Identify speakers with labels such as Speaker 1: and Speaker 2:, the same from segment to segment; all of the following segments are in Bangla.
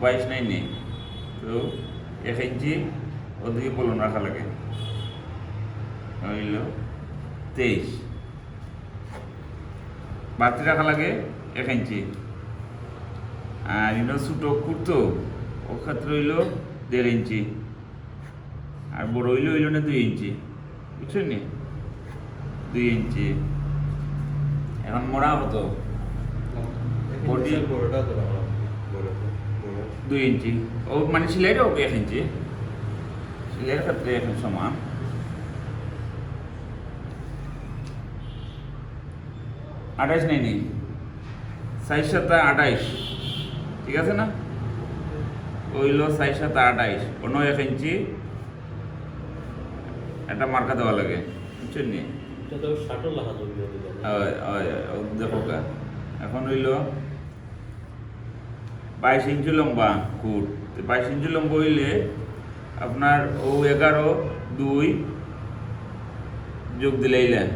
Speaker 1: 22 নাই নেই, তো 1 ইঞ্চি ওদিকে বলুন রাখা লাগে, হইল 23, বাড়তি রাখা লাগে 1 ইঞ্চি। আর ইনো ছোটো কুর্তো ও ক্ষেত্রে হইল 1.5 ইঞ্চি, আর বড় হইল না 2 ইঞ্চি, বুঝছেন নি? 2 ইঞ্চি। এখন মোড়া কত? বডি 2 ইঞ্চি, ও মানে সিলাইটা ওকে 1 ইঞ্চি, সিলাইয়ের ক্ষেত্রে এখন সমান। আঠাইশ নেই, 4 7 28, ঠিক আছে না? ওইল 4 7 28, অন্য 1 ইঞ্চি একটা মার্কা দেওয়া লাগে, বুঝছেন নি? দেখো এখন হইল 22 ইঞ্চি লম্বা কুট। 22 ইঞ্চি লম্বা হইলে আপনার ও 11 2 যোগ দিলাইলেন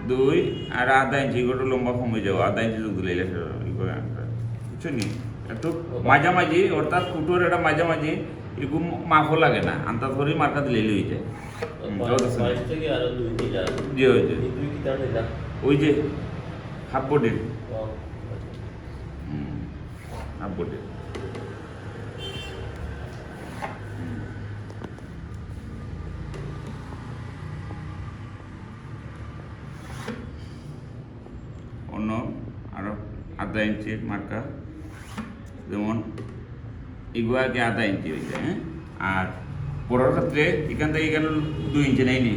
Speaker 1: 2 আর আধা ইঞ্চি গোটা লম্বা কমে যাও, আধা ইঞ্চি যোগ দিলাইলে, বুঝছেন নি? একটু মাঝামাঝি, অর্থাৎ কুটোর এটা মাঝামাঝি, এরকম মাফও লাগে না, আন্দাজ করে মার্কা দিলেই হয়ে যায়। জি ওই যে হাফ বডির, হাফ বডির। অন্য আরো আধা ইঞ্চির মার্কা, যেমন এগুয়াকে আধা ইঞ্চি হয়েছে, হ্যাঁ। আর বড়োর ক্ষেত্রে এখান থেকে এখানে 2 ইঞ্চি নেয়নি,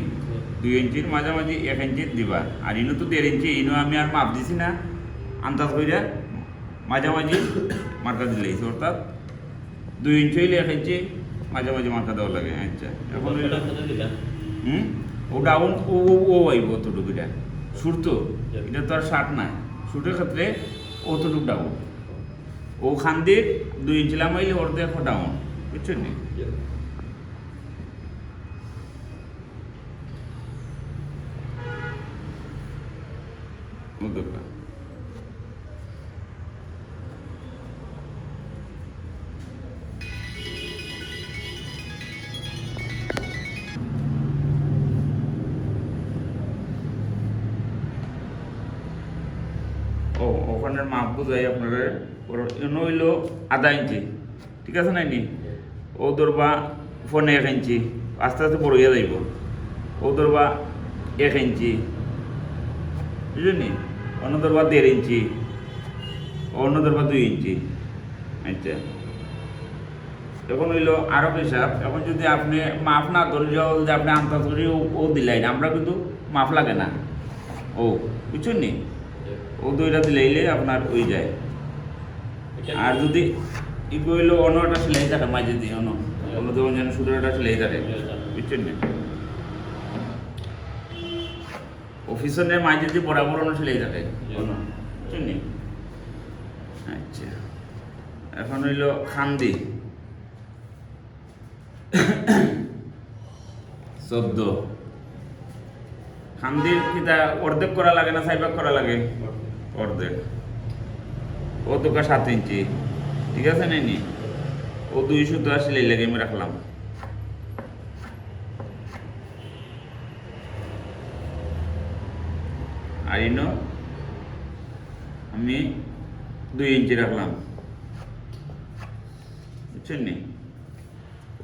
Speaker 1: 2 ইঞ্চির মাঝামাঝি 1 ইঞ্চি দিবা। আর ইনো তো 1.5 ইঞ্চি, ইনো আমি আর মাপ দিছি না, আন্দাজ কইরা মাঝামাঝি মার্কা দিলেই, অর্থাৎ 2 ইঞ্চি হইলে 1 ইঞ্চি মাঝামাঝি মার্কা দেওয়া লাগে। আচ্ছা, এখন ও ডাউন ও আইব অতটুকুটা সুর, তো এটা তো আর শার্ট নাই, শুটের ক্ষেত্রে অতটুকু ডাউন, ও খান্দির 2 ইঞ্চি লামাইলে ওর দেখো ডাউন, বুঝছেন নি? ওখানের মাপ বুঝাই আপনাদের, এনে হইল আধা ইঞ্চি, ঠিক আছে নাইনি? ও ধরবা 1 ইঞ্চি, আস্তে আস্তে বড় হইয়া যাইব, ও ধরবা 1 ইঞ্চি, বুঝলেন? অন্য ধরবা 1.5 ইঞ্চি, অন্য ধরবা 2 ইঞ্চি। আচ্ছা, এখন হইল আরো হিসাব। এখন যদি আপনি মাপ না ধরে যাও, যদি আপনি আন্দাজ করি ও দিলাই না, আমরা কিন্তু মাপ লাগে না, ও বুঝছেন নি? ও 2টা দিলাইলে আপনার ওই যায়। আর যদি ইগো হইলো অন্য একটা সেলাই থাকে মাঝে দিয়ে, অন্য যেমন যেন শুধু একটা সেলাই থাকে, বুঝছেন না? অফিসের মাঝে দিয়ে বরাবর অন্য সেলাই থাকে, বুঝছেন নি? আচ্ছা, এখন হইল খান্দি 14, খান্দির কিতা অর্ধেক করা লাগে না 4 ভাগ করা লাগে? অর্ধেক। ও তোকা 7 ইঞ্চি, ঠিক আছে নাইনি? ও 2 সুতো আসলে লেগে আমি রাখলাম। আর ইনো আমি 2 ইঞ্চি রাখলাম, বুঝছেন নি?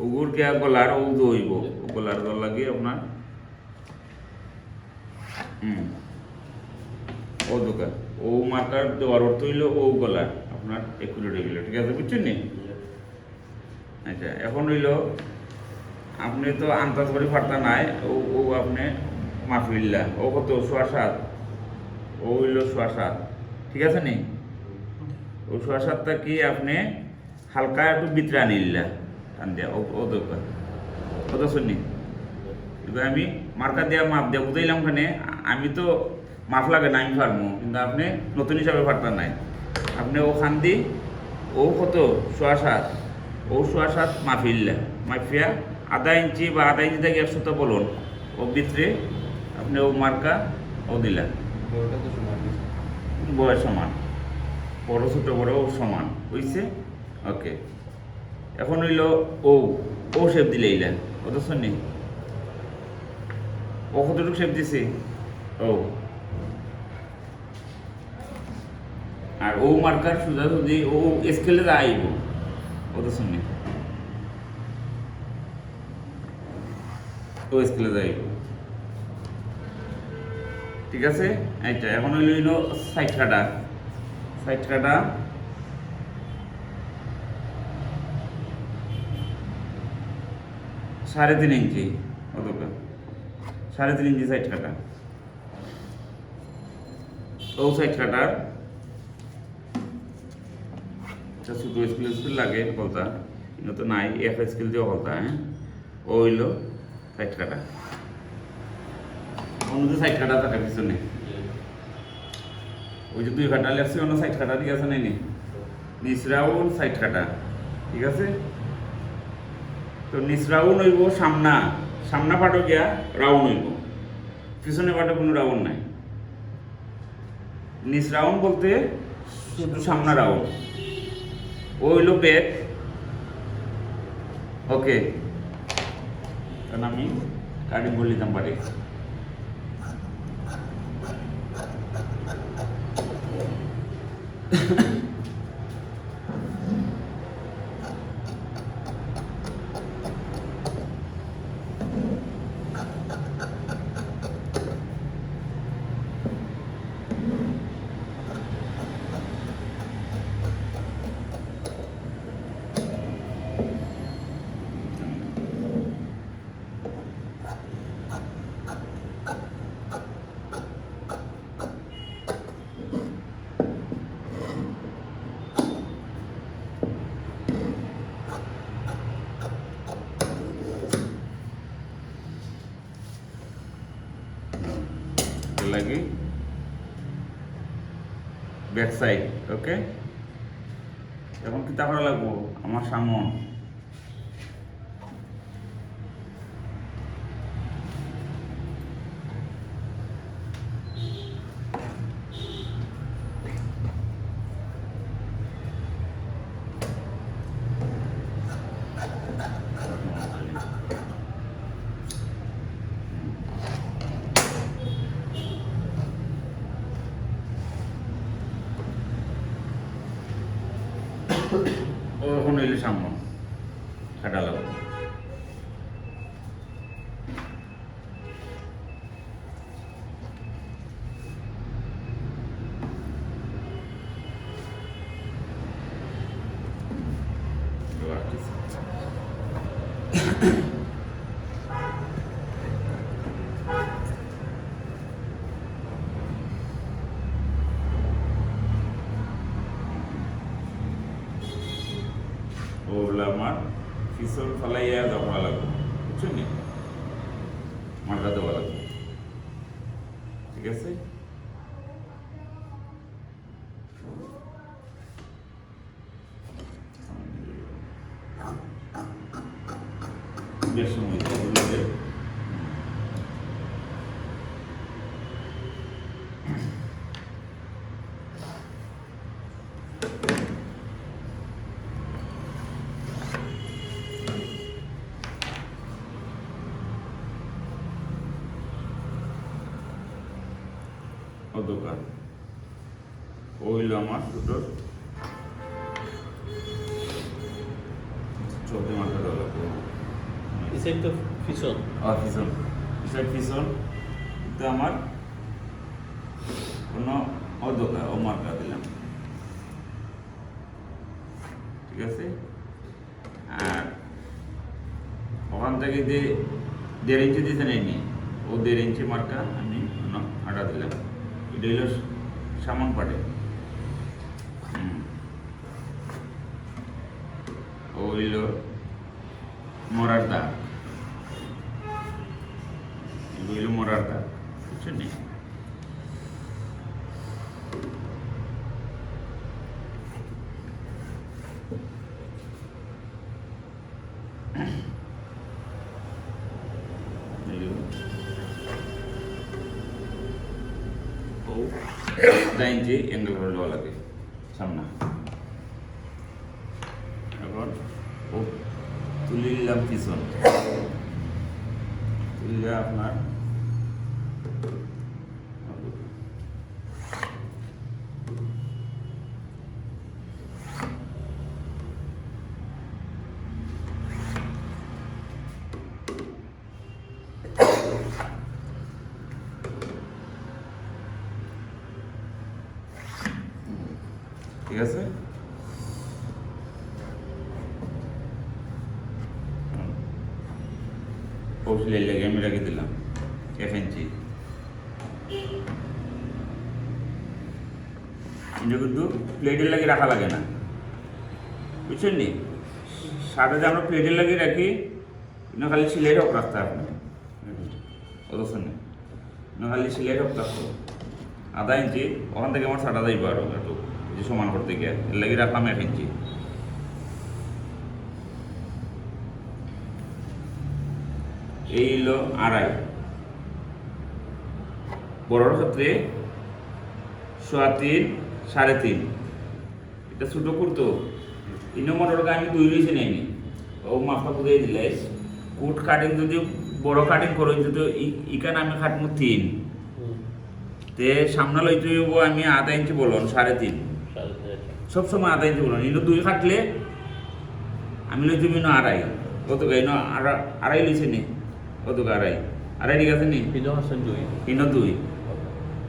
Speaker 1: ওগুর কে গলার ও দইব, গলার দল লাগিয়ে আপনার ও দোকান ও মার্কার দেওয়ার অর্থ হইল ও গলার আপনার একুরেট হয়ে গেল, ঠিক আছে, বুঝছেন নি? আচ্ছা, এখন হইল আপনি তো আন্দাজ করে ফাটা নাই, ও আপনি মাফিল্লা ও কত 7.5, ও হইল 7.5, ঠিক আছে নি? ও 7.5টা কি আপনি হালকা একটু ভিতরে আনিল্লা টান দিয়া, ও দোকান ও তো শুনি। এবার আমি মার্কা দেওয়া মাপ দেওয়া বুঝাইলাম, ওখানে আমি তো মাফ লাগে না, আমি পারবো, কিন্তু আপনি নতুন হিসাবে ফাটটা নাই, আপনি ওখান দি ও কত 7.5, ও 7.5 মাফিল্লা, মাফিয়া আধা ইঞ্চি বা আধা ইঞ্চি থেকে 100 বলুন, ও ভিতরে আপনি ও মার্কা ও দিলেন, বয়স সমান, বড় ছোট বড় ও সমান হইছে। ওকে, এখন হইল ও ও শেপ দিলে এইলা কত শুনি ও কতটুকু শেপ দিছি ও, আর ও মার্কার সোজা যদি ও স্কেলে যা আইব কত শুনি ও স্কেলে যাইব, ঠিক আছে। আচ্ছা এখন হইল সাইড কাটা, সাইড কাটা সাড়ে 3 ইঞ্চি, অতটা 3.5 ইঞ্চি সাইড কাটা, ও সাইড কাটার ছোটো স্কেল লাগে বলতা, কিন্তু তো নাই এফ স্কেল দিয়েও বলতা, হ্যাঁ ও হইল সাইড কাটা, অন্য সাইড কাটা থাকে পিছনে, ওই যে 2 কাটা লেগছে অন্য সাইড কাটা, ঠিক আছে নাইনি নিচ রাউন্ড সাইড কাটা, ঠিক আছে। তো নিচ রাউন্ড হইব সামনা, সামনা পাটও গিয়া রাউন্ড হইব, পিছনে পাটে কোনো রাউন্ড নাই। নিচ রাউন্ড বলতে শুধু সামনা রাউন্ড, ও হইল পেট, ওকে। কারণ আমি কাটিং করে নিতাম পারি, লাগে ব্যাক সাইড, ওকে। এখন কি তাহলে লাগবো আমার সামন, ও এখন হইলে সামন কাটা লাগবে, ওগুলো আমার পিছন ফেলাইয়া দেওয়া লাগবে, বুঝছেন নি মার্কা দেওয়া লাগবে, ঠিক আছে। বেশ সময় দোকান ও হইল আমার দুটোর চোখে মাথা দেওয়া লাগবে, পিছন পিছন কিন্তু আমার কোনো অদোকা ও মার্কা দিলাম, ঠিক আছে। আর ওখান থেকে যে 1.5 ইঞ্চি দিতে নেয়নি, ও 1.5 ইঞ্চি মার্কা আমি আটা দিলাম, এটা হইল সামান পাটে, ও হইল মরার দাগ, এগুলো হইল মরার দাগ, বুঝছেন নি। ও 1 ইঞ্চি এঙ্গেল করে দেওয়া লাগে সামনা, দিলাম পিছন, আপনার ঠিক আছে। কৌশলের লেগে আমি রেখে দিলাম 1 ইঞ্চি। এটা কিন্তু প্লেটের লাগে রাখা লাগে না, বুঝছেন নি? শার্টে যে আমরা প্লেটের লাগে রাখি, না খালি সিলাই রক রাখতে আপনি অবশ্যই না, খালি সিলাই রক রাখতো 1/2 ইঞ্চি। ওখান থেকে আমার ছাটা যাইব আরো একটু যে সমান করতে গিয়ে, এর লাগে রাখলাম 1 ইঞ্চি। এই হলো 2.5, বড়োর ক্ষেত্রে 3.5 3.5। এটা ছোটো করতো ইনো মোটরকে আমি 2 লিখে নেয়নি, ও মাপটা বুঝিয়ে দিলে। কুট কাটিং যদি বড় কাটিং করো যদি ইখানে আমি খাটমু 3, তে সামনে লইতে হইব আমি 1/2 ইঞ্চি বলুন 3.5, সবসময় 1/2 ইঞ্চি বলুন। ইনো 2 কাটলে আমি লইতে হইব 2.5, কত গাই 2.5 লিখে নি, কত 2.5 ঠিক আছে নি? ইনো 2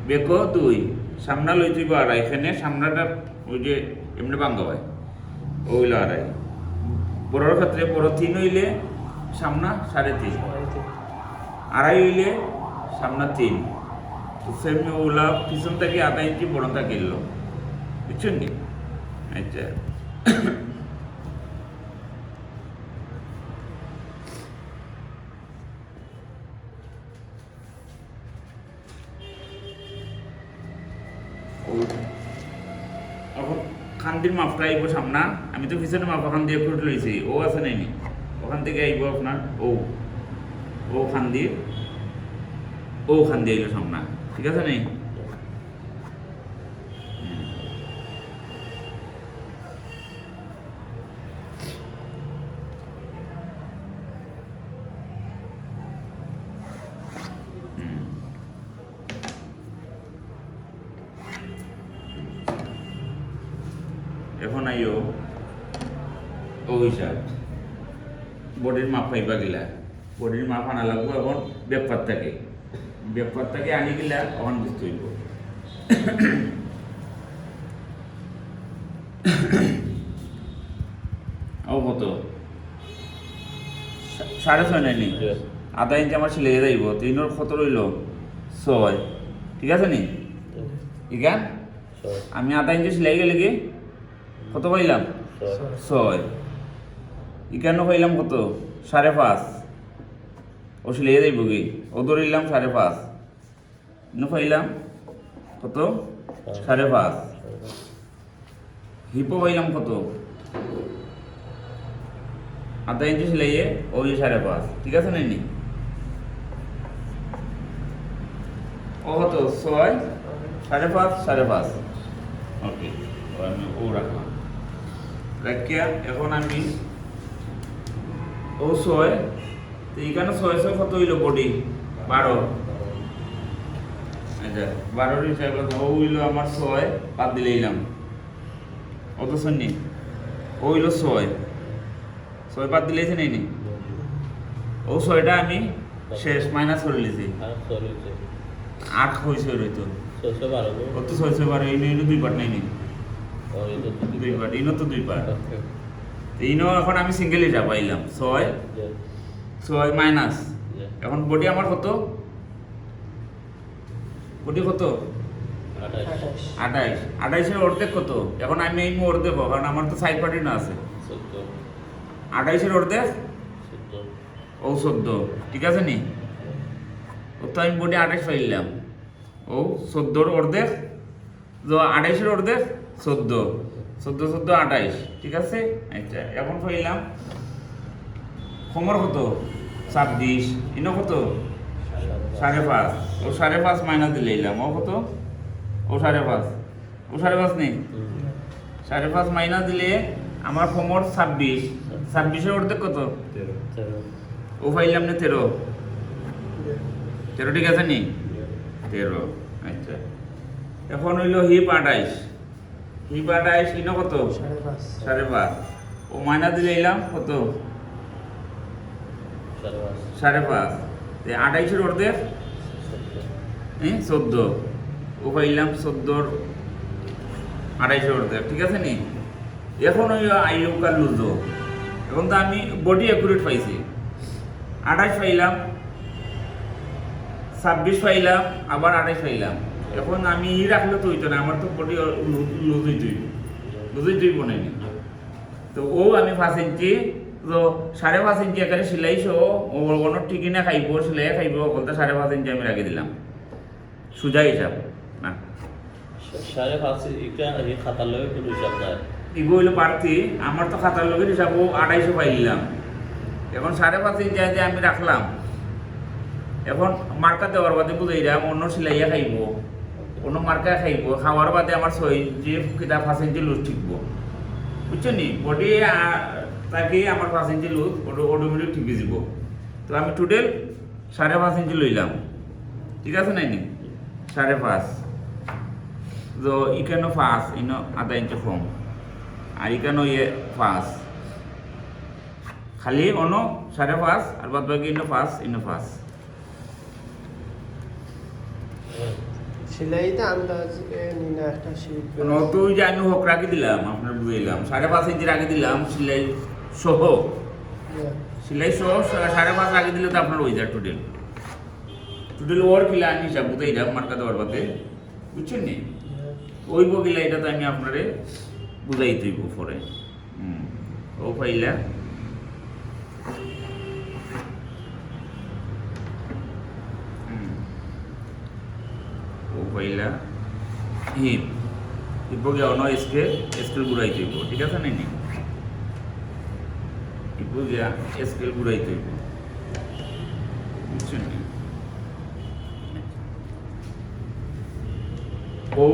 Speaker 1: বেকো 2, সামনা লইতে হইব 2.5, এখানে সামনাটা ওই যে এমনি ভাঙ্গা হয়, ও হইল 2.5। বড়োর ক্ষেত্রে বড় 3 হইলে সামনা 3.5, 2.5 হইলে সামনা 3, তো সেমনি ওগুলা পিছন থেকে 1/2 ইঞ্চি বড় থাকে এলো, বুঝছেন নি? আচ্ছা, এখন খান্দির মাপটা আইব সামনা, আমি তো পিছনে মাপ ওখান দিয়ে ফুট লইছি, ও আছে নাইনি, ওখান থেকে আইব আপনার ও খান্দির খান্দি আইলো সামনা, ঠিক আছে নেই? এখন আইও ও হিসাব বডির মাপ পাইবা গেলা, বডির মাপ আনা লাগবো। এখন ব্যাপার থেকে আনি গেলা ওখান বুঝতে হইব। ও কত 6.5 নাইনি, 1/2 ইঞ্চি আমার ছেলে যাইব, 3 কত রইল 6, ঠিক আছে নি? ইগান আমি 1/2 ইঞ্চি সেলাই গেলে কি কত পাইলাম 6, ইকান্ন পাইলাম কত 5.5, ও সেলাই যাইব কি, ও ধরিলাম 5.5, ইনো পাইলাম কত 5.5, হিপো পাইলাম কত 1/2 ইঞ্চি সেলাইয়ে ওই 5.5, ঠিক আছে নাইনি? ও কত 6, 5.5, 5.5, ওকে। আমি ও রাখলাম রাখিয়া, এখন আমি ও 6, তো এখানে 6 কত হইল বডি 12, আচ্ছা 12 হিসাবে ও হইল আমার 6 বাদ দিলে এলাম, অত শুননি ও হইল 6 বাদ দিলেছে নেই, ও 6টা আমি শেষ মাইনাস করে লিছি, 8 হয়েছে রইতো, কত 612, ইনো 2 পার্ট নাইনি, 2 পার্ট, ইনো তো 2 পার্ট, ইনো এখন আমি সিঙ্গেল হিসাব পাইলাম 6 মাইনাস, এখন বডি আমার কত, বডি কত 28, 28 এর অর্ধেক কত, এখন আমি এই অর্ধেক, কারণ আমার তো সাইড পার্টি না আছে, 28 এর অর্ধেক ও 14, ঠিক আছে নি? ও তো আমি বডি 28 পাইলাম, ও 14 অর্ধেক, 28 এর অর্ধেক 14, 28, ঠিক আছে? আচ্ছা, এখন পাইলাম কোমর কত 26, ইনো কত 5.5, ও 5.5 মাইনাস দিলে এলাম, ও কত ও 5.5 নেই, 5.5 মাইনাস দিলে আমার কোমর 26, 26-এর অর্ধেক কত?
Speaker 2: 13
Speaker 1: ও পাইলাম না 13। 13 ঠিক আছে নি? 13। আচ্ছা, এখন হইল হিপ 28। হিপ 28 ইনো কত? 5.5। ও মাইনা দিলে এলাম কত? 5.5। 28-এর অর্ধেক 14। ও পাইলাম 14-র 28-এর অর্ধেক, ঠিক আছে নি? এখন ওই আইলুকার লুজো, এখন তো আমি বডি অ্যাকুরেট পাইছি। 28 পাইলাম, 26 পাইলাম, আবার 28 পাইলাম। এখন আমি রাখলে তো হইতো না, আমার তো বডি লুজই তুই বনাইনি। তো ও আমি 5 ইঞ্চি, তো 5.5 ইঞ্চি একারে সিলাইছো, ও কোনো ঠিকই না খাইব, সিলাই খাইব, বলতে 5.5 ইঞ্চি আমি রাখি দিলাম, সোজা হিসাব না।
Speaker 2: 5.5 এটা এই খাতার লগে কোনো হিসাব নাই।
Speaker 1: ইগো হইলো প্রার্থী, আমার তো খাতার লগের হিসাব ও 250 পাইলাম। এখন 5.5 ইঞ্চি যে আমি রাখলাম, এখন মার্কা দেওয়ার বাদে বুঝাইলাম অন্য সিলাইয়া খাইব, অন্য মার্কা খাইব, খাওয়ার বাদে আমার 6 ইঞ্চি কিতা 5 ইঞ্চি লুজ ঠিকবো, বুঝছো নি? বডি তাকে আমার 5 ইঞ্চি লুজ অটোমেটিক ঠিকই যাব। তো আমি টোটাল 5.5 ইঞ্চি লইলাম, ঠিক আছে নাই নি? 5.5। তো ইখানো 5 ইনো আধা ইঞ্চি কম, আর ইখানো 5, খালি অন্য 5.5 আর বাদ বাকি ইনো 5 ইনো 5।
Speaker 3: সেলাইতে আন্দাজ নিনা একটা শীট
Speaker 1: তুই যে আমি হোক রাখি দিলাম, আপনার বুঝাইলাম 5.5 ইঞ্চি রাখি দিলাম সিলাই সহ, সিলাই সহ 5.5 রাখি দিলে তো আপনার হয়ে যায় টোটাল ওর কিলা আমি হিসাব বুঝাই যাম মার্কা দেওয়ার বাদে, বুঝছেন নি? ওই বগিলা এটা তো আমি আপনারে বুঝাই দিব পরে। ও পাইলা পয়লা হিপ ইপোগে অন স্কেল ঘুরাই দিব, ঠিক আছে নাকি? ইপোগে স্কেল ঘুরাই দিব, বুঝছেন? ও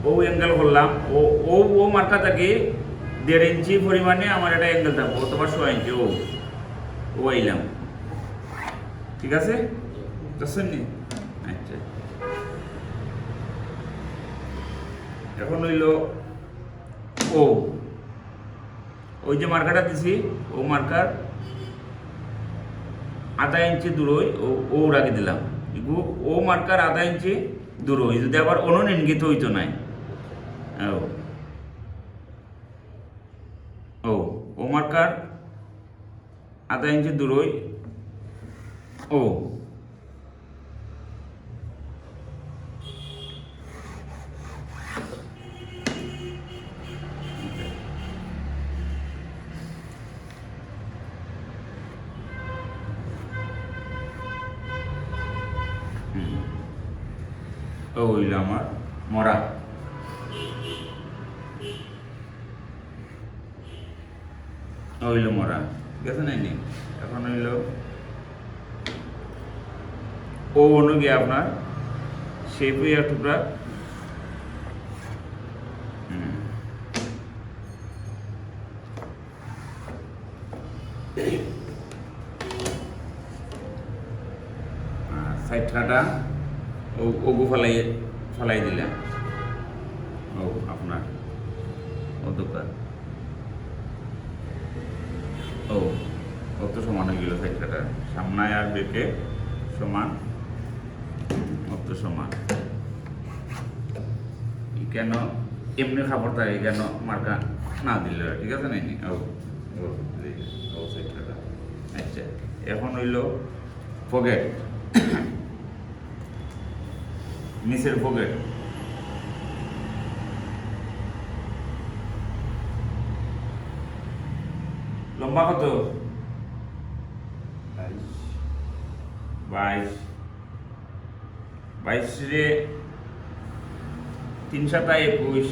Speaker 1: ও অ্যাঙ্গেল করলাম, ও ও ও মার্কা থাকে 1.5 ইঞ্চি পরিমাণে আমার একটা অ্যাঙ্গেল থাকবো, তোমার 6 ইঞ্চি ও ও আইলাম, ঠিক আছে? বুঝছেন নি? আচ্ছা, এখন হইল ও, ওই যে মার্কাটা দিছি ও মার্কার আধা ইঞ্চি দূরই ও রাখি দিলাম। ও মার্কার আধা ইঞ্চি দূরই, যদি আবার অন্য ইঙ্গিত হইতো নাই। ও ও মার্কার আধা ইঞ্চি দূরই ও, ও হইল আমার মরা। হইল মরা, ঠিক আছে নাইনি? এখন হইল ও অনুগে আপনার শেপ হইয়া টুকরা সাইড কাটা ওগু ফালাই দিলাম, ও আপনার ও দোকান ও অত সমান হয়ে গেল, সাইড কাটা সামনে আর বেঁকে সমান, অত সমান। কেন এমনি খাবার থাকে, কেন মার্কা না দিল, ঠিক আছে নাইনি? ও ও সাইড কাটা। আচ্ছা, এখন হইল পকেট, নিচের পকেট লম্বা কত? 22 রে 3 7 21,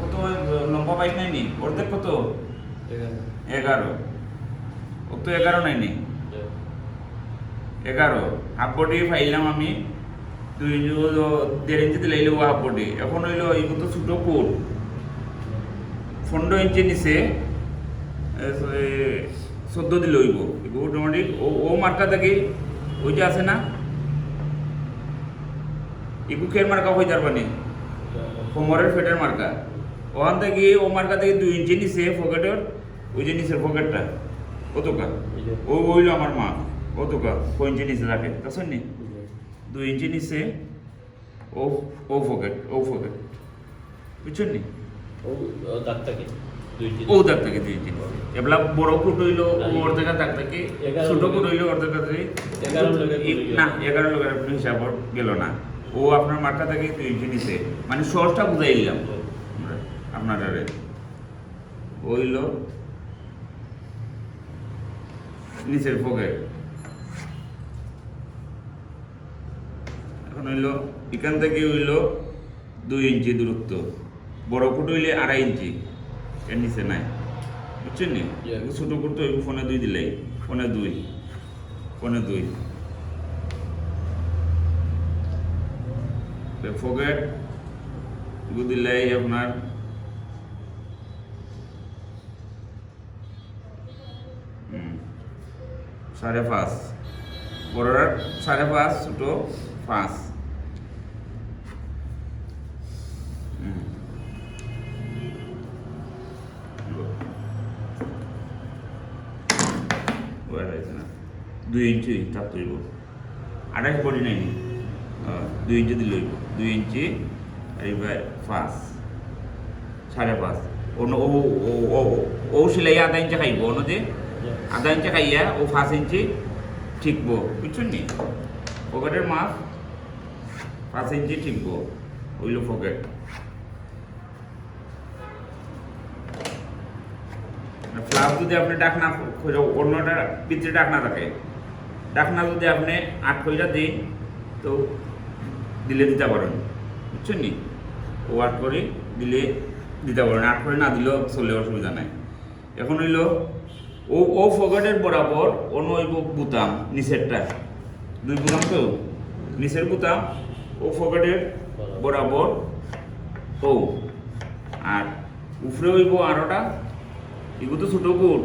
Speaker 1: কত লম্বা পাই নাইনি? অর্ধেক কত? 11। ও তো 11 নাইনি? 11 হাফ বডি পাইলাম আমি 1.5 ইঞ্চি দিলে হাফ বডি। এখন হইলো এই তো ছোট কোট 15 ইঞ্চি নিচে 14 দিলে হইব অটোমেটিক ও মার্কা থেকে ওই যে আছে না এগু কের মার্কা হয়ে যার মানে কোমরের ফেটের মার্কা ওখান থেকে ও মার্কা থেকে 2 ইঞ্চি নিচে পকেটের ওই যে নিচের পকেটটা কতকা ও হইল আমার মা কতকা 4 ইঞ্চি নিচে রাখে বুঝছেন নি 2 ইঞ্চি নিচে ও পকেট বুঝছেন নি
Speaker 2: ও দাগ থাকে 2 ইঞ্চি
Speaker 1: ও দাগ থাকে 2 ইঞ্চি এবলা বড় ফুট হইল ওর দেখা দাগ থাকে ছোট ফুট হইল ওর দেখা থাকে
Speaker 2: 11 লোকের
Speaker 1: না 11 লোকের আপনি হিসাব গেল না ও আপনার মার্কা থেকে 2 ইঞ্চি নিচে মানে সহজটা বুঝাই দিলাম আপনারা হইল নিচের পকেট এখন হইল এখান থেকে হইল 2 ইঞ্চি দূরত্ব বড় ফুট হইলে 2.5 ইঞ্চি এর নিচে নাই বুঝছেন নি ছোট করতে হইব ফোনে 2 দিলেই ফোনে 2 পকেট দিলেই আপনার সাড়ে 5 বড়রা 5.5 ছোট 5 2 ইঞ্চি তাপ তৈব 28 বডি নাই 2 ইঞ্চি দিলে 2 ইঞ্চি আর এবার 5 5.5 অন্য ও সিলাই 1/2 ইঞ্চি খাইব অন্য যে 1/2 ইঞ্চি খাইয়া ও 5 ইঞ্চি ঠিকব বুঝছেন নি পকেটের মাপ 5 ইঞ্চি ঠিকব হইল পকেট ফ্লাপ যদি আপনি ডাকনা অন্যটা ভিতরে ডাকনা থাকে ডাকনা যদি আপনি 8 কইরা দিন তো দিলে দিতে পারেন বুঝছেন নি ও 8 করে দিলে দিতে পারেন 8 করে না দিলেও চলে অসুবিধা নাই এখন হইল ও পকেটের বরাবর অন্য হইব বুতাম নিচেরটা 2 বুতাম তো নিচের বুতাম ও পকেটের বরাবর ও আর উপরে হইব আরোটা এগু তো ছোট কুট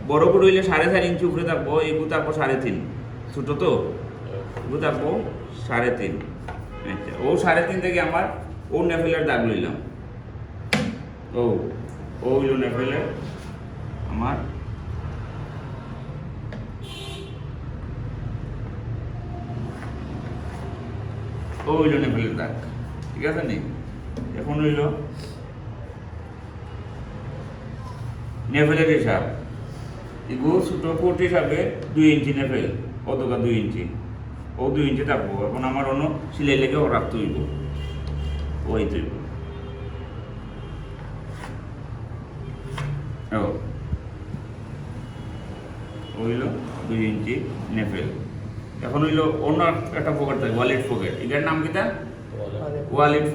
Speaker 1: বড় কুট হইলে 4.5 ইঞ্চি উপরে থাকবো এগু থাকবো 3.5 ছোট তো এগু থাকবো 3.5 আচ্ছা ও 3.5 থেকে আমার ও নেফেলের দাগ লইলাম ও হইল নেফেলের আমার ও হইল নেফেলের দাগ ঠিক আছে নি এখন হইল নেফেলের হিসাব এগু ছোট ফুট হিসাবে 2 ইঞ্চি নেফেল কতটা 2 ইঞ্চি ও 2 ইঞ্চি থাকবো এখন আমার অন্য সিলাই লেগে ও রাখতে হইব ওই তৈব হইল 2 ইঞ্চি নেফেল এখন হইল অন্য একটা পকেট থাকে ওয়ালেট পকেট এটার নাম কিটা ওয়ালেট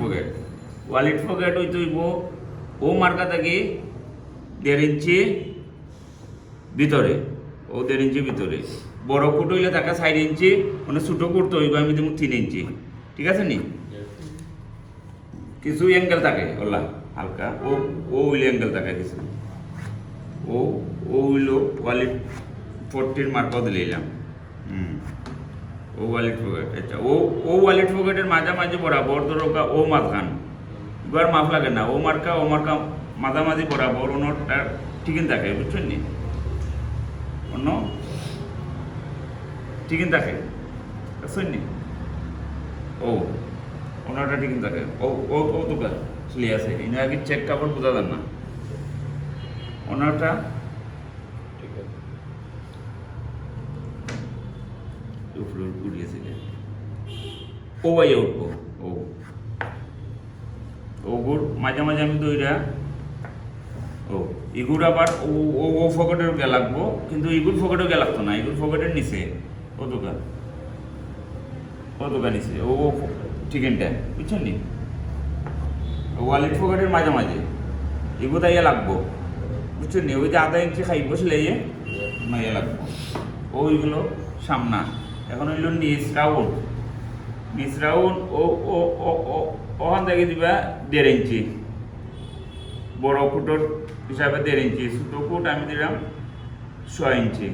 Speaker 1: পকেট হইতে হইব ও মার্কা থাকে 1.5 ইঞ্চি ভিতরে ও 1.5 ইঞ্চি ভিতরে বড় ফুট হইলে থাকে 4 ইঞ্চি মানে ছোটো করতে হইব আমি দেবো 3 ইঞ্চি ঠিক আছে নি কিছু অ্যাঙ্গেল থাকে ওলা হালকা ও হইলে অ্যাঙ্গেল থাকে কিছু ও হইল ওয়ালেট 40 মার্কাও দিলাম ও ওয়ালেট পকেট আচ্ছা ও ওয়ালেট পকেটের মাঝামাঝি বরাবর ধরো ও মাঝখান এবার মাপ লাগে না ও মার্কা মাঝামাঝি বরাবর অন্যটা ঠিকই থাকে বুঝছেন নি অন্য ঠিকই থাকে বুঝছেন নি ও অন্যটা ঠিকই থাকে ও তো চলে আছে এনে আগে চেক কাপড় বোঝা যান না অন্যটা
Speaker 2: ঠিক আছে
Speaker 1: উপরে উড়িয়েছিল ও বাইয়ে উঠবো ও গুড় মাঝে মাঝে আমি দইরা এগুর আবার ও ফকেটের গে লাগবো কিন্তু এগুর ফকেটেও গে লাগতো না এগুর ফকেটের নিচে ও দোকান নিচে ও ঠিকানটা বুঝছেন নি ওয়ালেট পকেটের মাঝে এগু তাইয়া লাগবো বুঝছেন নি ওই যে 1/2 ইঞ্চি খাইব সিলাইয়ে মাইয়া লাগবো ওইগুলো সামনা এখন হইল নিচ রাউন্ড ওখান থেকে দিবা 1.5 ইঞ্চি বড় ফুটোর হিসাবে 1.5 ইঞ্চি, ছোটো ফুট আমি দিলাম 6 ইঞ্চি।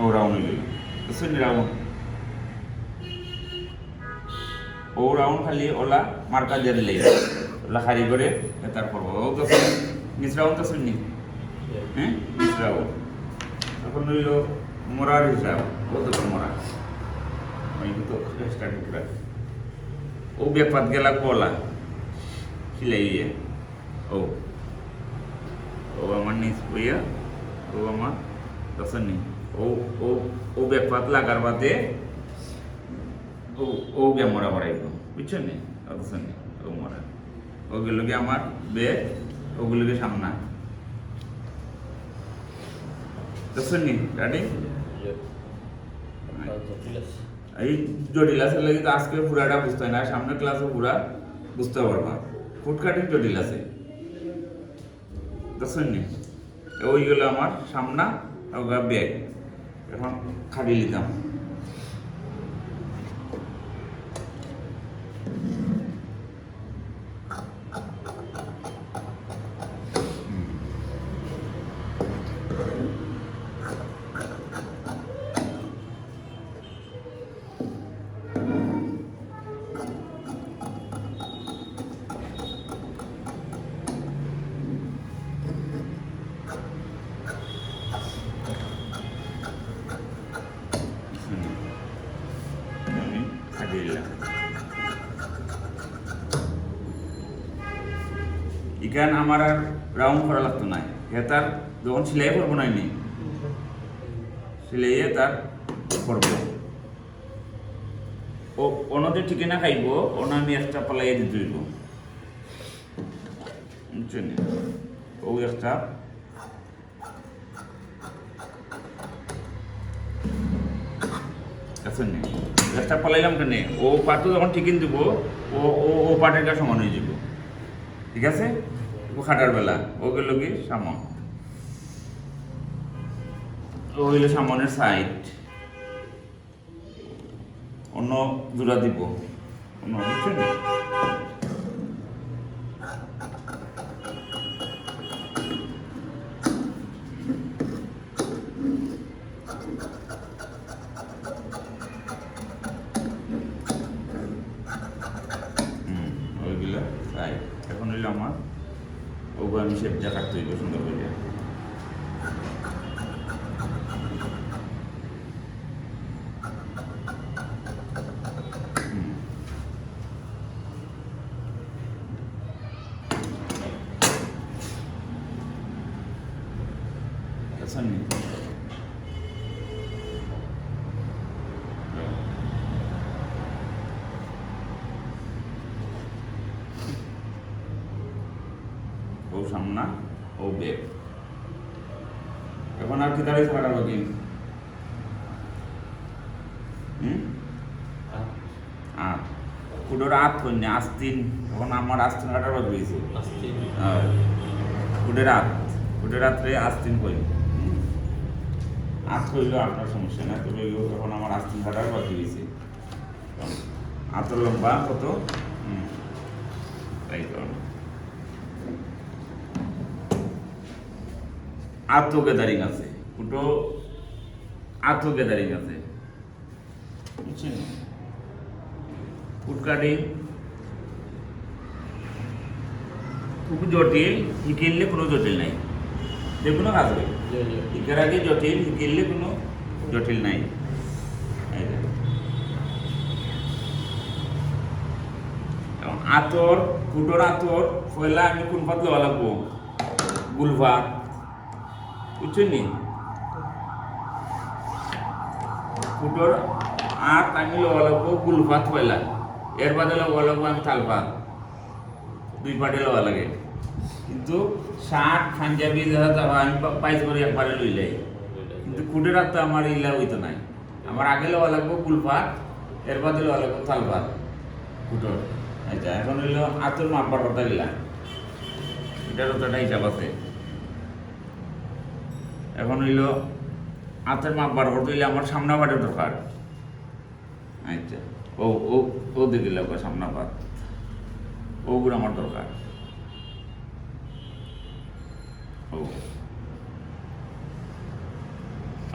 Speaker 1: ও রাউন্ড হয়ে গেল, বুঝছেন রাউন্ড। ও রাউন্ড খালি ওলা মার্কা দিয়ে দিলে ওলা খারি করে তারপর ও তো নিচ রাউন্ড তো শুননি, হ্যাঁ নিচ রাউন্ড। এখন রইল মোড়ার হিসাব, কত মোড়া ওই তো স্টার্টিং করে ও ব্যাপার গেলা কলা সিলাইয়ে ও ও আমার নিচ বইয়া ও আমার দশন নেই ও ও ও ব্যাপার লাগার বাদে ও ও মোড়া বাড়াইব, বুঝছেন নি দশন নেই ও মোড়া ওগুলোকে আমার বে ওগুলোকে সামনা দশন নি রাডি। এই জটিল আছে লাগে তো আজকে পুরাটা বুঝতে হয় না, সামনের ক্লাসে পুরা বুঝতে পারবা। ফুট কাটিং জটিল আছে বুঝছেন নি। ওইগুলো আমার সামনা ওগা ব্যাগ এখন খাটি নিতাম। আমি খাটিয়ে দিলাম। এখানে আমার আর রাউন্ড করা লাগতো না, হেতার যখন সেলাই করবো না নি সেলাইয়ে তার করবো ও অনদের ঠিকানা খাইব ওনা আমি একটা পালাইয়ে দিতে হইব, বুঝছেন ও একটা একটা পালাইলাম কেন ও পাটও যখন ঠিকিন দিব ও ও ও পাটের কাছে সমান হয়ে যাব, ঠিক আছে। ও খাটার বেলা ওগুলো কি সামন ও হইলো সামনের সাইড, অন্য জোড়া দিব অন্য, বুঝছেন। ওইগুলো সাইড এখন হইলো আমার ওগুলো আমি শেপটা কাটতে হইব সুন্দর করে। ও সামনা ও বেগ এখন আর কি দাঁড়িয়ে থাকার বাকি আর কুডোর আত কন্যা আস্তিন এখন আমার আস্তিন কাটার বাকি হয়েছে কুডের রাত্রে আস্তিন করি আত কইলেও আপনার সমস্যা না, তবে এখন আমার আস্তিন কাটার বাকি হয়েছে। আতর লম্বা কত তাই কারণ আত্ম গ্যাদারিং আছে, দুটো আত্ম গ্যাদারিং আছে, বুঝছেন। ফুট কাটিং খুব জটিল, শিখিলে কোনো জটিল নাই, যে কোনো কাজ হবে শিখার আগে জটিল, শিখিলে কোনো জটিল নাই। আতর ফুটোর আতর পয়লা আমি কোন পাত লওয়া লাগবো, গুলভাত, বুঝছেন নি। ফুটোর আত আমি লওয়া লাগবো গুলভাত পয়লা, এর বাদে লওয়া লাগবো আমি তালপাত, 2 পাটে লওয়া লাগে। কিন্তু শার্ট পাঞ্জাবি দেখা আমি পাইজ করে একবারে লইলাই, কিন্তু ফুটের আত আমার ইলা হইতো নাই, আমার আগে লওয়া লাগবো গুলভাত, এর বাদে লওয়া লাগবো তালপাত ফুটোর। আচ্ছা এখন হইল আতর মাপবার কথা গেলা, এটারও তো একটা হিসাব আছে। এখন হইল আতের মাপবার কথা হইলে আমার সামনা বাটের দরকার। আচ্ছা ও ও ও দিকে লাগবে সামনা পাত ওগুলো আমার দরকার ও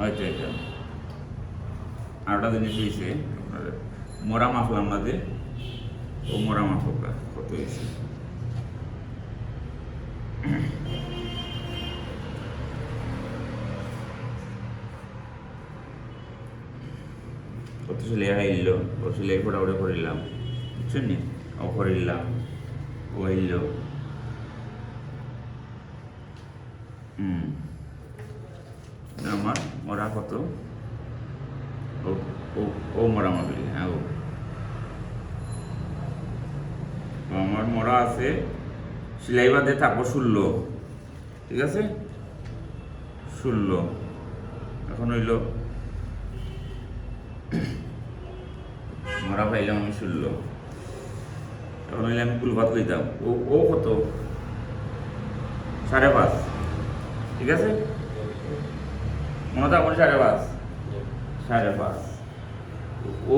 Speaker 1: আচ্ছা আচ্ছা আরেকটা জিনিস হয়েছে আপনার মরা মাখলাম না যে ও মরা মাখা কত হয়েছে কত সিলাই হাইল ও সিলাই ফটাফটে করিলাম বুঝছেন নি ও করিলাম ও হাইল আমার মরা কত ও ও ও মরা মাখলি হ্যাঁ ও আমার মরা আছে সিলাই বাদে থাকবো 16 ঠিক আছে 16 এখন হইল মরা পাইলাম আমি 16 এখন হইলে আমি কুলপাত লইতাম ও ও কত 5.5 ঠিক আছে মনে থাকবো 5.5 5.5 ও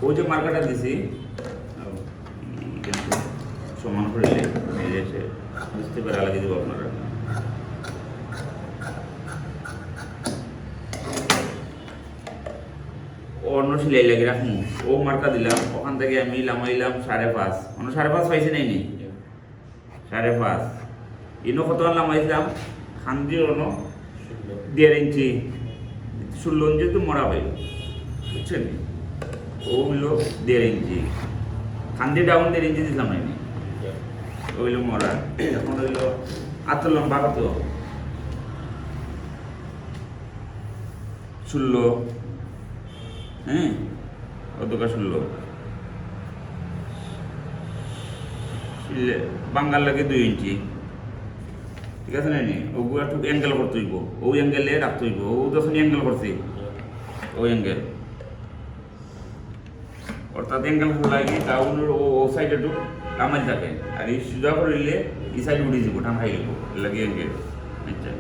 Speaker 1: ও যে মার্কাটা দিছি সমান করে বুঝতে পারা লাগে দিব আপনারা অন্য সিলাই লাগে রাখুন ও মার্কা দিলাম ওখান থেকে আমি লামাইলাম 5.5 অন্য 5.5 পাইছে নাই নি 5.5 ইনো কত লামাইছিলাম খান দিয়ে অন্য 1.5 ইঞ্চি 16 ইঞ্চি তো মরা পাইল বুঝছেন ও হইল 1.5 ইঞ্চি খান দিয়ে ডাউন 1.5 ইঞ্চি দিলাম নাই ওইলো মরা এখন হইল এত লম্বা কত 16 হ্যাঁ অতটা 16 বাঙ্গাল লাগে 2 ইঞ্চি ঠিক আছে না ওগুলো একটু অ্যাঙ্গেল করতে হইব ওই অ্যাঙ্গেলে রাখতে হইব ও যখন অ্যাঙ্গেল করছে ওই অ্যাঙ্গেল অর্থাৎ অ্যাঙ্গেল লাগে ডাউনের ও সাইডে একটু কামাই থাকে আর এই সুজা করলে এই সাইড উঠে যাব ঠান খাই যাব লাগে অ্যাঙ্গেল আচ্ছা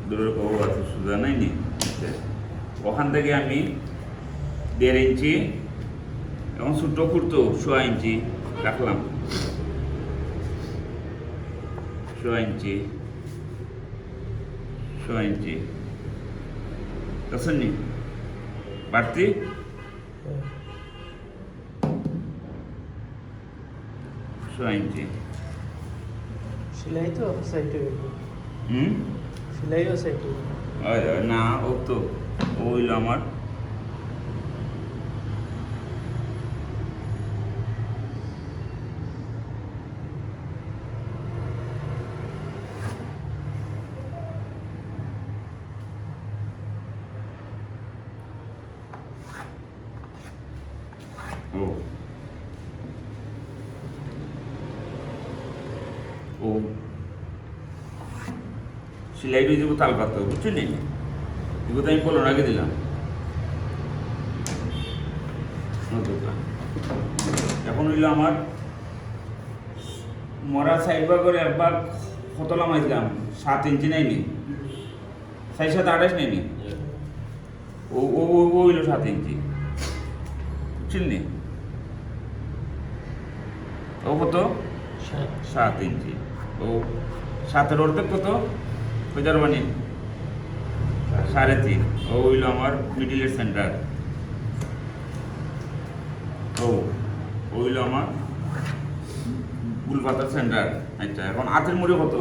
Speaker 1: দূরের খবর আছে সুজা নাই নি ওখান থেকে আমি 1.5 ইঞ্চি এবং ছোটো খুঁড়তো 1.5 ইঞ্চি রাখলাম 1.5 ইঞ্চি 1.5 ইঞ্চি বুঝছেন বাড়তি ইঞ্চি
Speaker 3: সেলাই তো সাইড
Speaker 1: হুম
Speaker 3: সেলাইও সাইড
Speaker 1: না ও তো ও হইল আমার ও ও সিলাই দিয়ে দেবো তাল পাতা বুঝছেন এগুলো তো আমি বলো আগে দিলাম এখন হইল আমার মরা সাইড বার করে একবার কতলা মাইছিলাম 7 ইঞ্চি নেয়নি 7.28 নেয়নি ও ও ও হইল 7 ইঞ্চি বুঝছেন ও কত 7 ইঞ্চি ও 7-এর অর্ধেক কত কয়টার মানে 3.5 ও হইল আমার মিডিলের সেন্টার ও হইল আমার গুলপাতার সেন্টার আচ্ছা এখন হাতের মুড়ে কত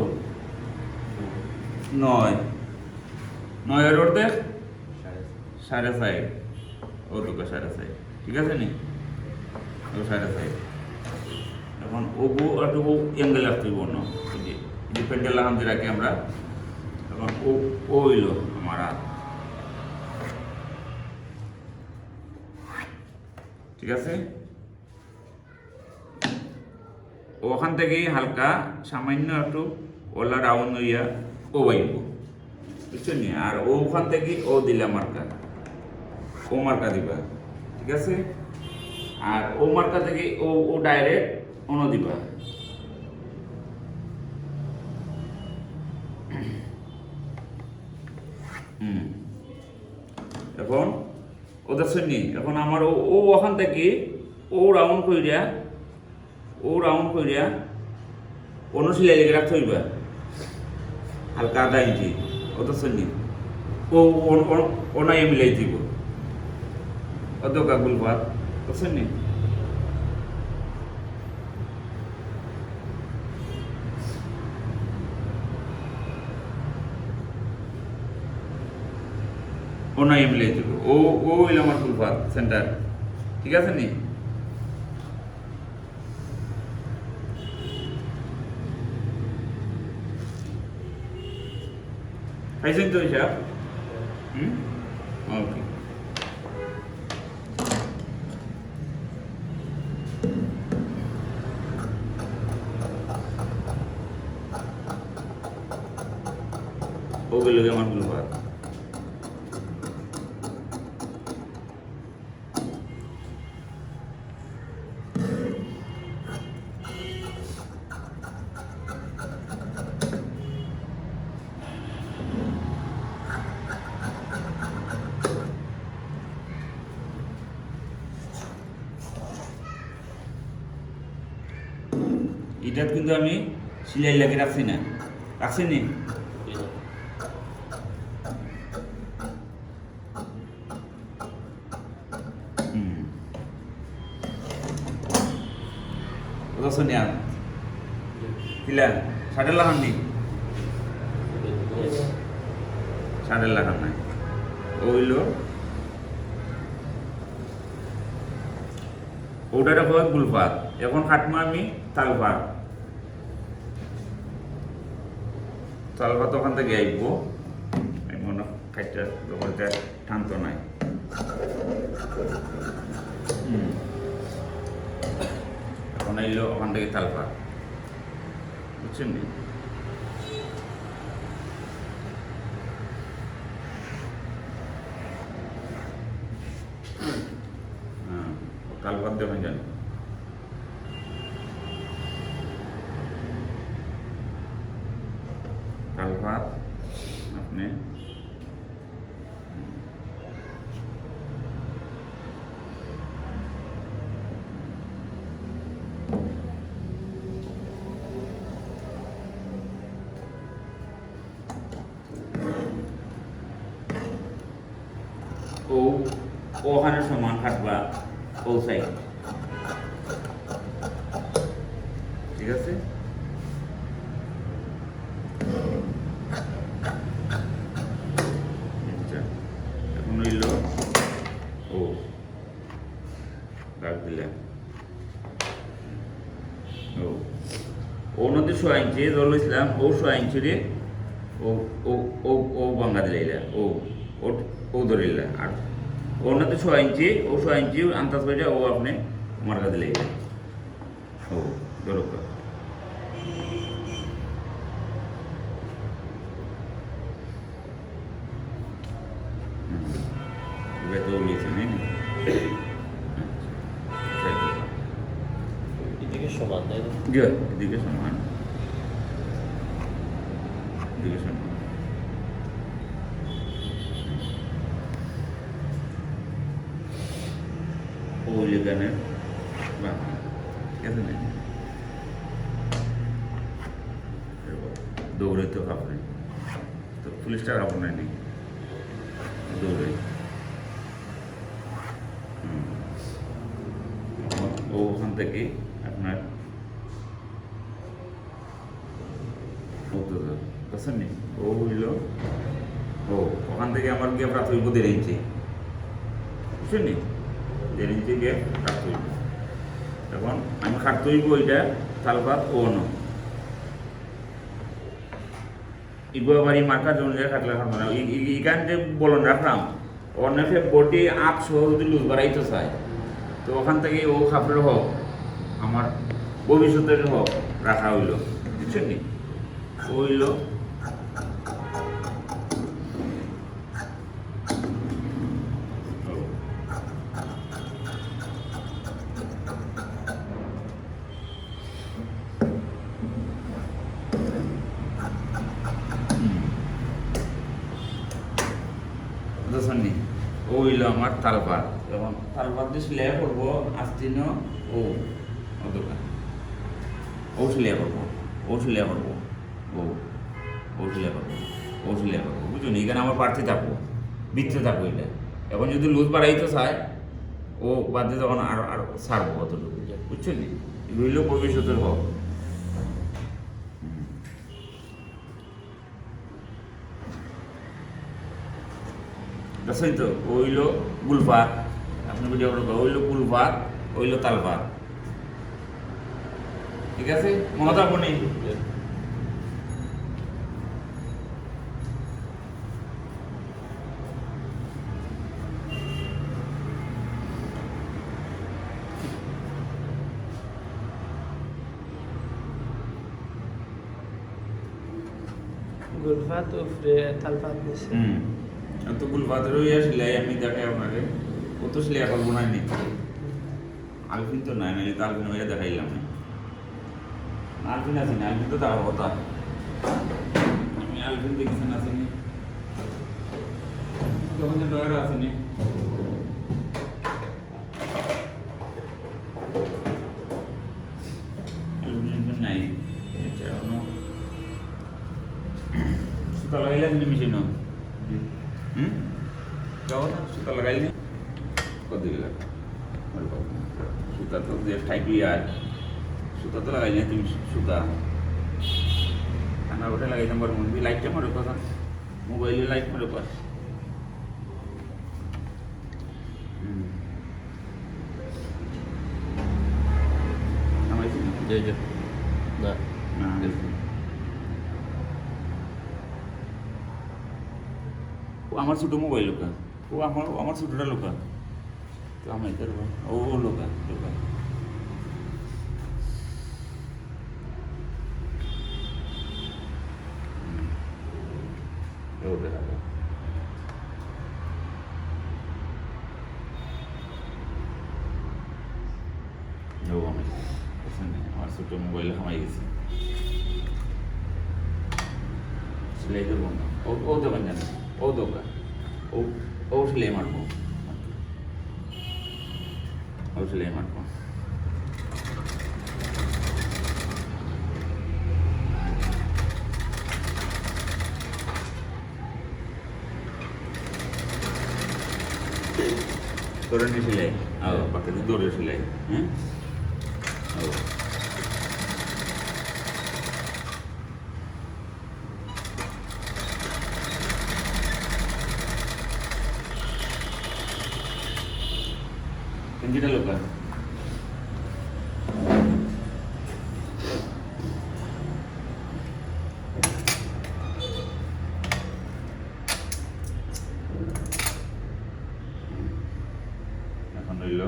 Speaker 1: 9-এর অর্ধেক 4.5 ও তোকে 4.5 ঠিক আছে নি ও 4.5 এখন ওগু একটু অ্যাঙ্গেল রাখতে হইব না যে পেন্ডেল লাগাম দিয়ে রাখি আমরা এখন ও হইল আমার হাত ঠিক আছে ওখান থেকেই হালকা সামান্য একটু ওলা রাউন্ড হইয়া ও বাইব বুঝছেন আর ওখান থেকে ও দিলা মার্কা ও মার্কা দিবা ঠিক আছে আর ও মার্কা থেকে ও ও ডাইরেক্ট অন্য দিবা হুম এখন ওদের শুনি এখন আমার ও ওখান থেকে ও রাউন্ড কইরা অন্য সিলাই লেগে রাখতে হইবা হালকা আধা ইঞ্চি ওদের শুনি ও নাই মিলাই দিব অত কাকুল ভাত বুঝছেন নি ও নাই মিলাই দিব ও হইল আমার ফুলফাত সেন্টার ঠিক আছে নি খাইছেন তো হিসাব ওকে ওগুলো আমার ফুলফাত এটা কিন্তু আমি সিলাই লাগে রাখছি না রাখছি নি ওটা শুনিয়া কিলা ষাটের লাগান নি ষাটের লাগান নাই ওইল ওটা হয় গুলপাত এখন কাটমা আমি তালপাত ওখান থেকে আইব মনে খাইটা বলতে টানতো নাই এখন আইলো ওখান থেকে তালপাত বুঝছেন নি তালপাত দেবেন জানি তালপাত আপনি ওখানে সমান কাটবা ও সাইড ঠিক আছে এখন হইল দাগ দিলাম ও নদী 6 ইঞ্চি ধরল ইসলাম ও 6 ইঞ্চি রে ও বাঙ্গা দিলাইলা ও ধরিলা আর ওনাতে 6 ইঞ্চি ও 6 ইঞ্চি আন্দাজ করে ও আপনি মার্কা দিলাইলা ও দরকার বেতো লিয়েছে নেই
Speaker 2: এদিকে সমান তাই না
Speaker 1: এদিকে সমান এদিকে সমান ওই গানের দৌড়ে তো কাপড় তো পুলিশটা কাপড় নেয়নি দৌড়ে ওখান থেকে আপনার বুঝছেন নি ও হইল ওখান থেকে আমার গিয়ে রাত হইব 1.5 ইঞ্চি বুঝছেন নি 1.5 ইঞ্চি গিয়ে কাটতে হইব এখন আমি কাটতে হইব ওইটা তালপাত ও ন ইগো বাড়ি মার্কার জন্য কাটলে খাবো না ইখান যে বলন রাখলাম অনেকে বডি 800 যদি লুজ বাড়াইতে চায় তো ওখান থেকে ও খাপড়ের হোক আমার ভবিষ্যতের হোক রাখা হইল বুঝছেন নি হইল বুঝতেছেন নি ও হইলো আমার তালপাত এবং তালপাত দিয়ে সিলাই করবো আস্তিন ও দোকান ও সিলাই করবো ও সিলাই করবো ও ও সিলাই করবো ও সিলাই করবো বুঝুন এখানে আমার প্রার্থী থাকবো বৃত্তে থাকবো এটা এখন যদি লুজ বাড়াইতে চায় ও বাদে তখন আর আর ছাড়বো অতটুকু বুঝছেন নি রইল ভবিষ্যতের হোক বুঝছেন তো ওইলো গুলফাত আপনি ভিডিও করবেন ওইলো গুলফাত ওইলো তালপাত ঠিক আছে মমতা আপনি
Speaker 3: গুলফাত উপরে তালপাত নিচে
Speaker 1: তো গুলফাতেরও ইয়া সিলাই আমি দেখাই আপনাকে ও তো সিলাই করবো না নি আলফিন তো নাই নাহলে তো আলফিন হয়ে দেখাইলাম না আলফিন আছে না আলফিন তো তার কথা আমি আলফিন দেখেছেন আসেনি তখন যে ডয়ার আসেনি আলফিন নাই এটা অন্য সুতা লাগাইলে মেশিন যাও না সুতা লাগাইলে কত দিলে সুতা তো যে ঠাইপি আর সুতা তো লাগাইলে তুমি সুতা খানা ওটা লাগাইতাম পারবো লাইটটা মারো কথা মোবাইলে লাইট মারো পাস নামাইছি
Speaker 2: না
Speaker 1: না ও আমার ছোটো মোবাইল লোকা ও আমার ছোটোটা লোকা তো আমার ইতার ও লোকা লোকা ও দেখা যায় ও আমি আমার ছোটো মোবাইল হামাই গেছে সিলাই দেবো না ও দেবেন জানে ও দোকান ও সিলাই মারবো ও সিলাই মারবো দৌড়ানি সিলাই পাখিতে দৌড়ে সিলাই হ্যাঁ Penjita luka. এখন রইল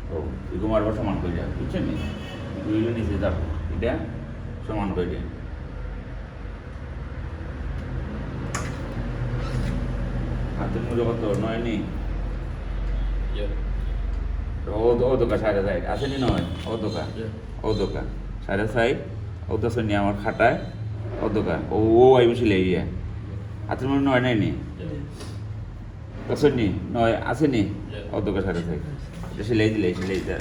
Speaker 1: ও এগুলো মারবার সমান করে যায় বুঝছেন রইল নিচে যাবো এটা সমান করে যায় হাতের মূল্য কত নয় নেই ও দোকা সাড়ে সাইড আসেনি নয় ও দোকা সাড়ে সাইড ও তো শুনি আমার খাটায় ও দোকা ও আই বসে লেগে হাতের মনে নয় নাই নি তো শুনি নয় আসেনি ও দোকা সাড়ে সাইড সেলাই দিলে সেলাই দিলে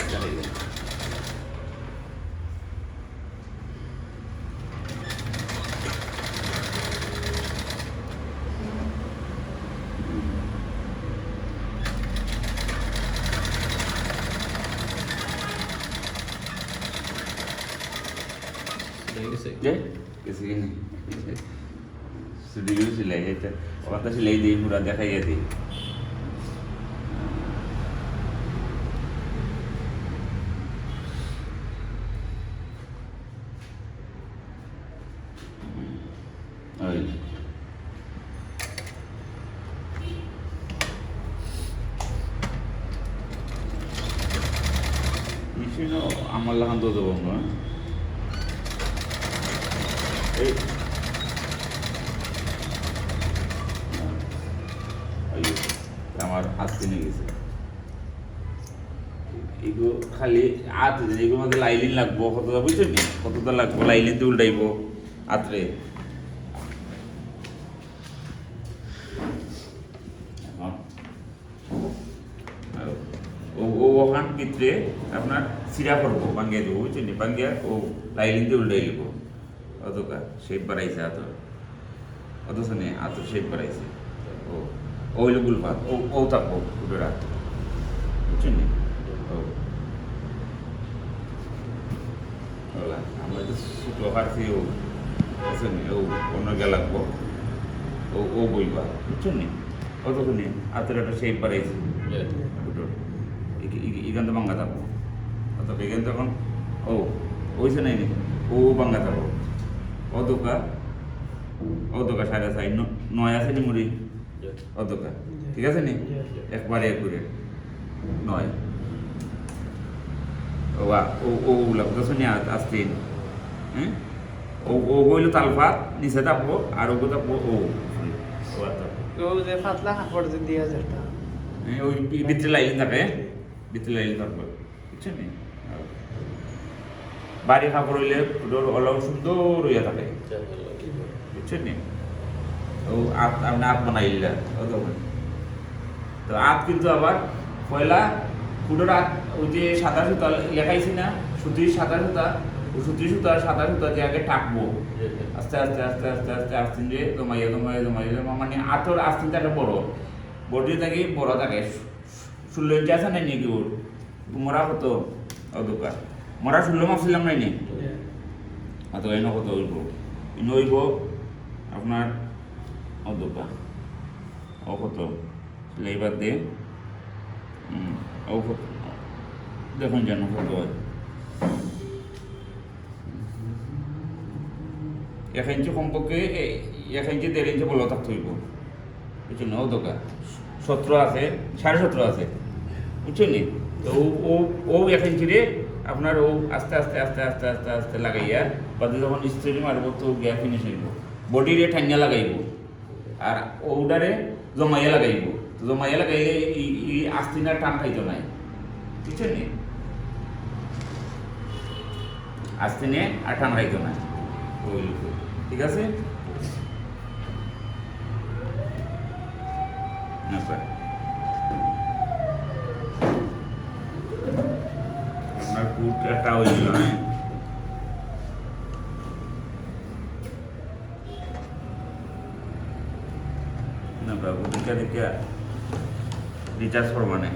Speaker 1: Studio सिलाई है और तो सिलाई दी पूरा देखा ये थी Mishino amal lahan do bongo আমার হাত কিনে গেছে এগুলো খালি হাত এগুলোর মধ্যে লাইলিন লাগবো কতটা বুঝছেন নি কতটা লাগবো লাইলিন দিয়ে উল্টাইব হাতরে ওখান ভিতরে আপনার সিরা করবো বাঙ্গিয়ে দেবো বুঝছেন বাঙ্গিয়া ও লাইলিন দিয়ে উল্টাই লিখবো অতকা শেপ বাড়াইছে আতর অথচ নেই আতর শেপ বাড়াইছে ও ওইলো গুলপাত ও থাকবো ফুটোরা বুঝছেন ও ওলা আমরা তো শুক্লো হারছি ও বুঝছেন ও অন্য গেলাকবো ও বইবা বুঝছেন নি অতক্ষণ আতর একটা শেপ বাড়াইছে ফুটোর এখান তো বাঙ্গা থাকবো অত এখান তখন ও ওইসে নাই নি ও বাঙ্গা থাকবো অদোকা সাড়ে চাই নয় আছে নি মুড়ি অদোকা ঠিক আছে নি একবারে করে নয় ও লাগতো শুনি আসতে হ্যাঁ ও গইলো তালফাত নিচে থাকবো আর ও থাকবো ও
Speaker 3: ও যে পাতলা কাপড় যে দিয়া যেটা
Speaker 1: ওই ভিতরে লাইন থাকে ভিতরে লাইন থাকবে বুঝছেন নি বাড়ি কাপড় হইলে অলপ সুন্দর হইয়া থাকে বুঝছেন নি ও আপনি আপ বানাইলা ও তো আপ কিন্তু আবার পয়লা ফুটোর আপ ওই যে সাদা সুতা লেখাইছি না সুতির সাদা সুতা ও সুতির সুতা সাদা সুতা যে আগে টাকবো আস্তে আস্তে আস্তে আস্তে আস্তে আস্তে যে জমাইয়া মানে আতর আস্তে থাকে বড় বডি থাকে বড় থাকে 16 ইঞ্চি আছে নাই নাকি ওর মরা কত অদোকা মরা 16 মাপছিলাম নাই নি অত এনে কত হইব আপনার অদোকা ও কত এইবার দিয়ে ও কত দেখুন যেন কত হয় 1 ইঞ্চি কমপক্ষে 1 ইঞ্চি 1.5 ইঞ্চি বলো থাকতে হইব বুঝছেন ও দোকা 17 আছে 17.5 আছে বুঝছেন নি তো ও 1 ইঞ্চি রে আপনার ও আস্তে আস্তে আস্তে আস্তে আস্তে আস্তে লাগাইয়া বাদে যখন স্ত্রী মারবো তো গ্যাপ ফিনিশ হইব বডি রে ঠান্ডা লাগাইব আর ওটারে জমাইয়া লাগাইব তো জমাইয়া লাগাইলে এই আস্তিনা টান খাইতো নাই বুঝছেন নি আস্তিনে আর টান খাইতো না ওই ঠিক আছে আপনার কুট একটা হয়েছিল না বাবু দেখা দেখে রিচার্জ করবা না